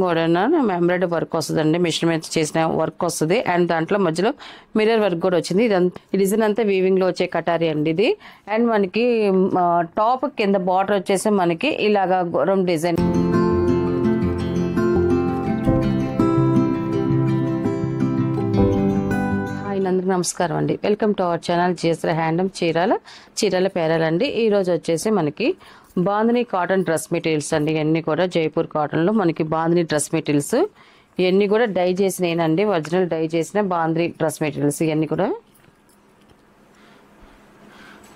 కూడా embroidery work వస్తుందండి. Machine మీద చేసిన వర్క్ వస్తుంది అండ్ దాంట్లో మధ్యలో మిర్రర్ వర్క్ కూడా వచ్చింది. ఈ డిజైన్ అంతా వీవింగ్ లో వచ్చే కటారీ అండి ఇది. అండ్ మనకి టాప్ కింద బార్డర్ వచ్చేసి మనకి ఇలాగా గుర్రం డిజైన్. అందరికి నమస్కారం అండి. Welcome to our channel GS handloom Chirala పేరాలండి. ఈ రోజు వచ్చేసి మనకి బాందిని కాటన్ డ్రెస్ మెటీరియల్స్ అండి. ఇవన్నీ కూడా జైపూర్ కాటన్ లో మనకి బాందిని డ్రెస్ మెటీరియల్స్. ఇవన్నీ కూడా డై చేసినాయండి, ఒరిజినల్ డై చేసిన బాందిని డ్రెస్ మెటీరియల్స్. ఇవన్నీ కూడా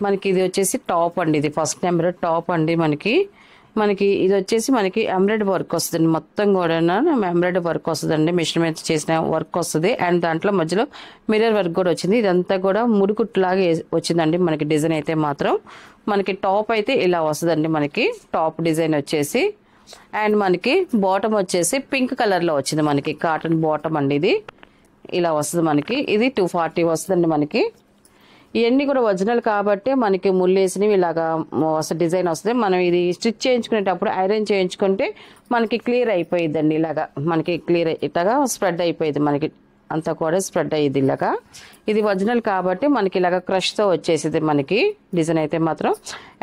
మనకి ఇది వచ్చేసి టాప్ అండి. ఇది ఫస్ట్ నెంబర్ టాప్ అండి. మనకి ఇది వచ్చేసి మనకి ఎంబ్రాయిడరీ వర్క్ వస్తుంది. మొత్తం కూడా ఎంబ్రాయిడరీ వర్క్ వస్తుందండి. మిషన్ మీద చేసిన వర్క్ వస్తుంది అండ్ దాంట్లో మధ్యలో మిర్రర్ వర్క్ కూడా వచ్చింది. ఇదంతా కూడా ముడికుట్లాగా వచ్చిందండి మనకి డిజైన్ అయితే మాత్రం. మనకి టాప్ అయితే ఇలా వస్తుందండి. మనకి టాప్ డిజైన్ వచ్చేసి అండ్ మనకి బాటమ్ వచ్చేసి పింక్ కలర్ లో వచ్చింది. మనకి కాటన్ బాటమ్ అండి. ఇది ఇలా వస్తుంది మనకి. ఇది 240 వస్తుందండి మనకి. ఇవన్నీ కూడా ఒరిజినల్ కాబట్టి మనకి ముళ్ళేసినవి ఇలాగా డిజైన్ వస్తుంది. మనం ఇది స్టిచ్ చేయించుకునేటప్పుడు ఐరన్ చేయించుకుంటే మనకి క్లియర్ అయిపోయిందండి. ఇలాగా మనకి క్లియర్ ఇలాగా స్ప్రెడ్ అయిపోయింది. మనకి అంతా కూడా స్ప్రెడ్ అయ్యింది ఇలాగా. ఇది ఒరిజినల్ కాబట్టి మనకి ఇలాగా క్రష్ తో వచ్చేసింది మనకి డిజైన్ అయితే మాత్రం.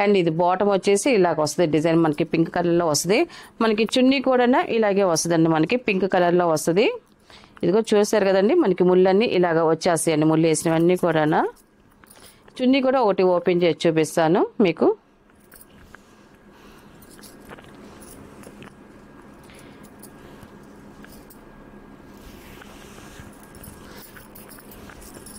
అండ్ ఇది బాటమ్ వచ్చేసి ఇలాగ వస్తుంది డిజైన్. మనకి పింక్ కలర్ లో వస్తుంది. మనకి చున్నీ కూడా ఇలాగే వస్తుందండి. మనకి పింక్ కలర్ లో వస్తుంది. ఇదిగో చూసారు కదండి, మనకి ముళ్ళన్నీ ఇలాగ వచ్చేస్తాయండి. ముళ్ళు వేసినవన్నీ కూడా. చున్నీ కూడా ఒకటి ఓపెన్ చేసి చూపిస్తాను మీకు.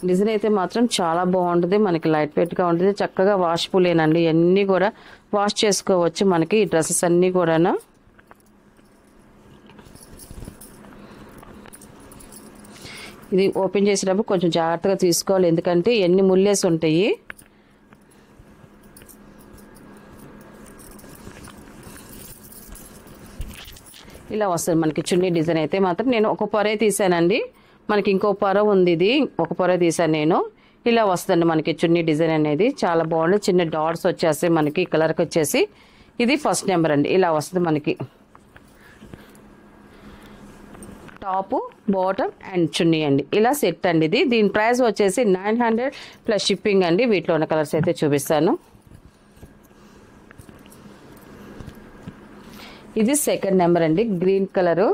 డిజైన్ అయితే మాత్రం చాలా బాగుంటుంది. మనకి లైట్ వెయిట్ గా ఉంటుంది. చక్కగా వాష్ఫుల్లేనండి. ఇవన్నీ కూడా వాష్ చేసుకోవచ్చు మనకి ఈ డ్రెస్సెస్ అన్నీ కూడా. ఇది ఓపెన్ చేసేటప్పుడు కొంచెం జాగ్రత్తగా తీసుకోవాలి, ఎందుకంటే ఎన్ని ముళ్ళేసి ఉంటాయి. ఇలా వస్తుంది మనకి చున్నీ డిజైన్ అయితే మాత్రం. నేను ఒక పొరే తీసానండి. మనకి ఇంకో పొర ఉంది. ఇది ఒక పొర తీసాను నేను. ఇలా వస్తుందండి మనకి చున్నీ డిజైన్ అనేది. చాలా బాగుంది. చిన్న డాట్స్ వచ్చేసి మనకి కలర్కి వచ్చేసి. ఇది ఫస్ట్ నెంబర్ అండి. ఇలా వస్తుంది మనకి టాప్ బాటమ్ అండ్ చున్నీ అండి. ఇలా సెట్ అండి ఇది. దీని ప్రైస్ వచ్చేసి 900 ప్లస్ షిప్పింగ్ అండి. వీటిలో ఉన్న కలర్స్ అయితే చూపిస్తాను. ఇది సెకండ్ నెంబర్ అండి. గ్రీన్ కలరు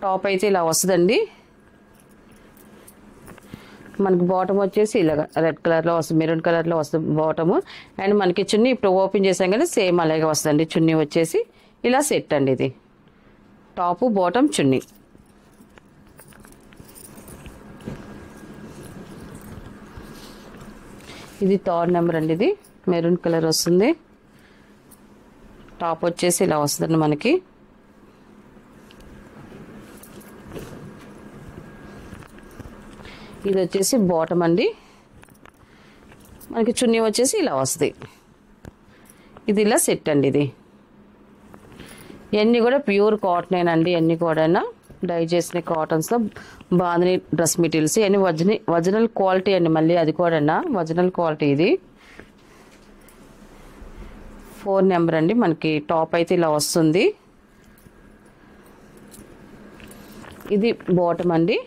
టాప్ అయితే ఇలా వస్తుందండి. మనకి బాటమ్ వచ్చేసి ఇలాగా రెడ్ కలర్ లో వస్తుంది, మెరూన్ కలర్ లో వస్తుంది బాటమ్. అండ్ మనకి చున్నీ ఇప్పుడు ఓపెన్ చేసాం కానీ సేమ్ అలాగే వస్తుందండి. చున్నీ వచ్చేసి ఇలా సెట్ అండి. ఇది టాప్ బాటమ్ చున్నీ. ఇది థర్డ్ నెంబర్ అండి. ఇది మెరూన్ కలర్ వస్తుంది. టాప్ వచ్చేసి ఇలా వస్తుందండి మనకి. ఇది వచ్చేసి బాటమ్ అండి. మనకి చున్నీ వచ్చేసి ఇలా వస్తుంది. ఇది ఇలా సెట్ అండి. ఇది ఇవన్నీ కూడా ప్యూర్ కాటన్ అండి. ఇవన్నీ కూడా డై చేసిన కాటన్స్ లో బాందిని డ్రెస్ మెటీరియల్స్. ఇవన్నీ ఒరిజినల్ క్వాలిటీ అండి. మళ్ళీ అది కూడా ఒరిజినల్ క్వాలిటీ. ఇది 4 నెంబర్ అండి. మనకి టాప్ అయితే ఇలా వస్తుంది. ఇది బాటమ్ అండి.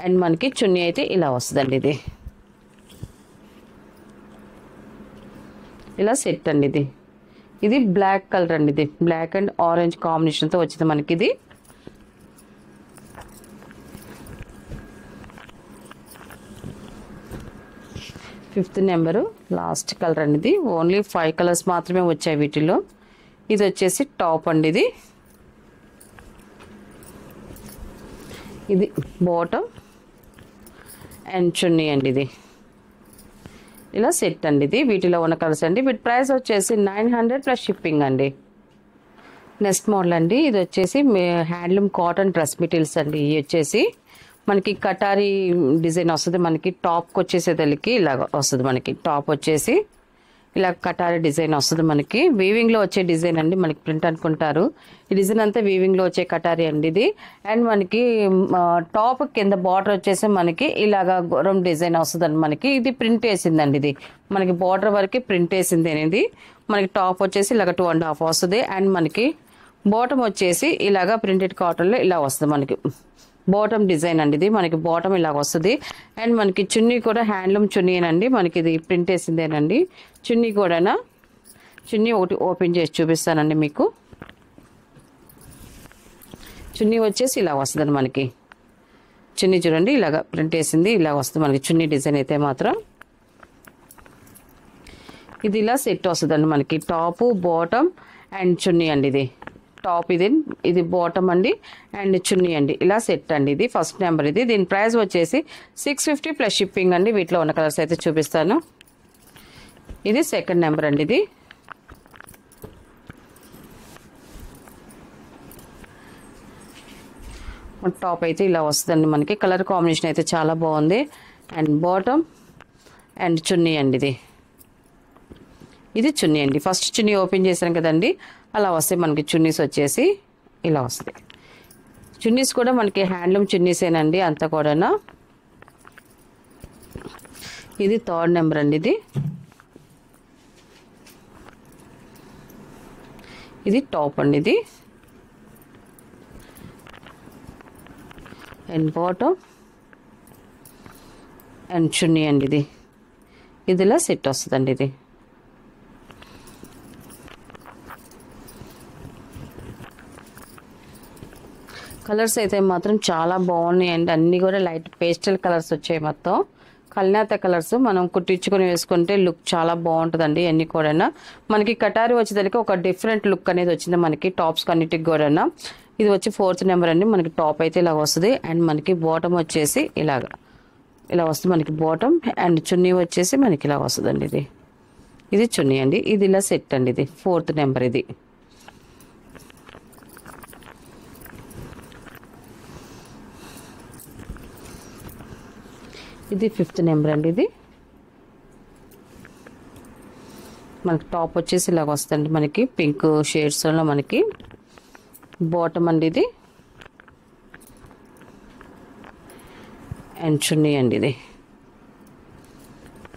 అండ్ మనకి చున్నీ అయితే ఇలా వస్తుందండి. ఇది ఇలా సెట్ అండి. ఇది బ్లాక్ కలర్ అండి. ఇది బ్లాక్ అండ్ ఆరెంజ్ కాంబినేషన్తో వచ్చింది మనకి. ఇది ఫిఫ్త్ నెంబరు లాస్ట్ కలర్ అండి. ఇది ఓన్లీ 5 కలర్స్ మాత్రమే వచ్చాయి వీటిలో. ఇది వచ్చేసి టాప్ అండి. ఇది బాటమ్ అండ్ చున్నీ అండి. ఇది ఇలా సెట్ అండి. ఇది వీటిలో ఉన్న కలర్స్ అండి. వీటి ప్రైస్ వచ్చేసి 900 ప్లస్ షిప్పింగ్ అండి. నెక్స్ట్ మోడల్ అండి. ఇది వచ్చేసి హ్యాండ్లూమ్ కాటన్ డ్రెస్ మెటీరియల్స్ అండి. ఇవి వచ్చేసి మనకి కటారీ డిజైన్ వస్తుంది. మనకి టాప్కి వచ్చేసేదానికి ఇలాగ వస్తుంది. మనకి టాప్ వచ్చేసి ఇలా కటారి డిజైన్ వస్తుంది మనకి. వీవింగ్ లో వచ్చే డిజైన్ అండి, మనకి ప్రింట్ అనుకుంటారు. ఈ డిజైన్ అంతా వీవింగ్ లో వచ్చే కటారి అండి ఇది. అండ్ మనకి టాప్ కింద బార్డర్ వచ్చేసి మనకి ఇలాగా గుర్రం డిజైన్ వస్తుంది మనకి. ఇది ప్రింట్ వేసిందండి, ఇది మనకి బార్డర్ వరకు ప్రింట్ వేసింది అనేది. మనకి టాప్ వచ్చేసి ఇలాగ 2.5 వస్తుంది. అండ్ మనకి బాటమ్ వచ్చేసి ఇలాగా ప్రింటెడ్ కాటన్ లో ఇలా వస్తుంది మనకి. బాటమ్ డిజైన్ అండి ఇది, మనకి బాటమ్ ఇలాగ వస్తుంది. అండ్ మనకి చున్నీ కూడా హ్యాండ్లూమ్ చున్నీ అండి, మనకి ఇది ప్రింట్ వేసిందేనండి. చున్నీ కూడా చున్నీ ఒకటి ఓపెన్ చేసి చూపిస్తానండి మీకు. చున్నీ వచ్చేసి ఇలా వస్తుంది మనకి. చున్నీ చూడండి ఇలాగ ప్రింట్ వేసింది, ఇలా వస్తుంది మనకి చున్నీ డిజైన్ అయితే మాత్రం. ఇది ఇలా సెట్ వస్తుందండి మనకి. టాపు బాటమ్ అండ్ చున్నీ అండి ఇది. టాప్ ఇది బాటమ్ అండి అండ్ చున్నీ అండి, ఇలా సెట్ అండి. ఇది ఫస్ట్ నెంబర్ ఇది. దీని ప్రైస్ వచ్చేసి 650 ప్లస్ షిప్పింగ్ అండి. వీటిలో ఉన్న కలర్స్ అయితే చూపిస్తాను. ఇది సెకండ్ నెంబర్ అండి. ఇది టాప్ అయితే ఇలా వస్తుందండి మనకి. కలర్ కాంబినేషన్ అయితే చాలా బాగుంది. అండ్ బాటమ్ అండ్ చున్నీ అండి ఇది చున్నీ అండి. ఫస్ట్ చున్నీ ఓపెన్ చేసాం కదండి, అలా వస్తాయి మనకి. చున్నీస్ వచ్చేసి ఇలా వస్తాయి. చున్నీస్ కూడా మనకి హ్యాండ్లూమ్ చున్నీసేనండి అంతా కూడా. ఇది థర్డ్ నెంబర్ అండి. ఇది టాప్ అండి ఇది. అండ్ బాటమ్ అండ్ చున్నీ అండి ఇది ఇలా సెట్ వస్తుందండి. ఇది కలర్స్ అయితే మాత్రం చాలా బాగున్నాయి అండి. అన్నీ కూడా లైట్ పేస్టల్ కలర్స్ వచ్చాయి మొత్తం. కల్నేత కలర్స్ మనం కుట్టించుకొని వేసుకుంటే లుక్ చాలా బాగుంటుందండి. అన్నీ కూడా మనకి కటారి వచ్చేసరికి ఒక డిఫరెంట్ లుక్ అనేది వచ్చింది మనకి టాప్స్ అన్నిటికి కూడా. ఇది వచ్చి 4th నెంబర్ అండి. మనకి టాప్ అయితే ఇలా వస్తుంది. అండ్ మనకి బాటమ్ వచ్చేసి ఇలా వస్తుంది మనకి బాటమ్. అండ్ చున్నీ వచ్చేసి మనకి ఇలా వస్తుందండి. ఇది చున్నీ అండి. ఇది ఇలా సెట్ అండి. ఇది 4th నెంబర్. ఇది 5th నెంబర్ అండి. ఇది మనకి టాప్ వచ్చేసి ఇలాగ వస్తుంది మనకి పింక్ షేడ్స్లో మనకి. బాటమ్ అండి ఇది. అండ్ చున్నీ అండి ఇది.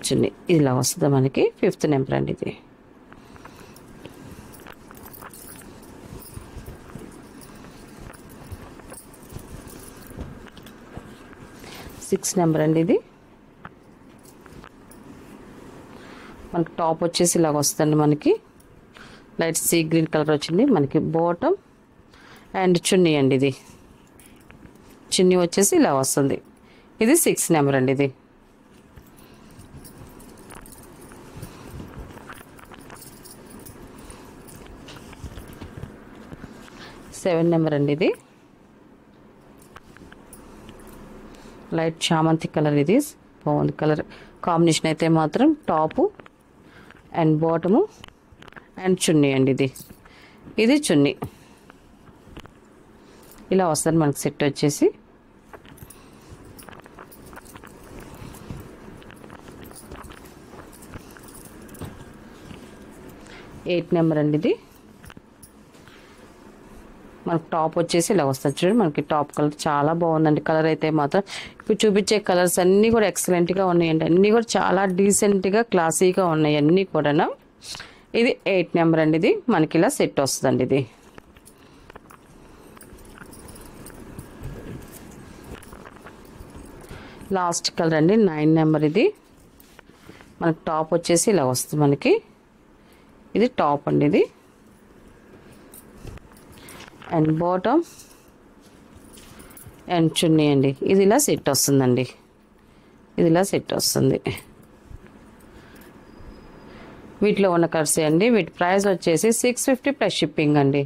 చున్నీ ఇలా వస్తుంది మనకి. 5th నెంబర్ అండి ఇది. సిక్స్త్ నెంబర్ అండి. ఇది మనకి టాప్ వచ్చేసి ఇలాగ వస్తుంది మనకి. లైట్ సీ గ్రీన్ కలర్ వచ్చింది మనకి. బాటమ్ అండ్ చున్నీ అండి ఇది. చున్నీ వచ్చేసి ఇలా వస్తుంది. ఇది 6th నెంబర్ అండి. ఇది 7 నెంబర్ అండి. ఇది లైట్ చామంతి కలర్. ఇది బాగుంది కలర్ కాంబినేషన్ అయితే మాత్రం. టాపు అండ్ బాటము అండ్ చున్నీ అండి ఇది చున్నీ ఇలా వస్తుంది మనకి సెట్ వచ్చేసి. ఎయిట్ నెంబర్ అండి. ఇది మనకు టాప్ వచ్చేసి ఇలా వస్తుంది చూడండి. మనకి టాప్ కలర్ చాలా బాగుందండి. కలర్ అయితే మాత్రం ఇప్పుడు చూపించే కలర్స్ అన్నీ కూడా ఎక్సలెంట్గా ఉన్నాయండి. అన్నీ కూడా చాలా డీసెంట్గా క్లాసీగా ఉన్నాయి అన్నీ కూడా. ఇది 8 నెంబర్ అండి. ఇది మనకి ఇలా సెట్ వస్తుందండి. ఇది లాస్ట్ కలర్ అండి. 9 నెంబర్. ఇది మనకి టాప్ వచ్చేసి ఇలా వస్తుంది మనకి. ఇది టాప్ అండి. ఇది అండ్ బాటమ్ అండ్ చున్నీ అండి. ఇది ఇలా సెట్ వస్తుందండి. ఇది ఇలా సెట్ వస్తుంది. వీటిలో ఉన్న కలర్స్ అండి. వీటి ప్రైస్ వచ్చేసి 650 ప్లస్ షిప్పింగ్ అండి.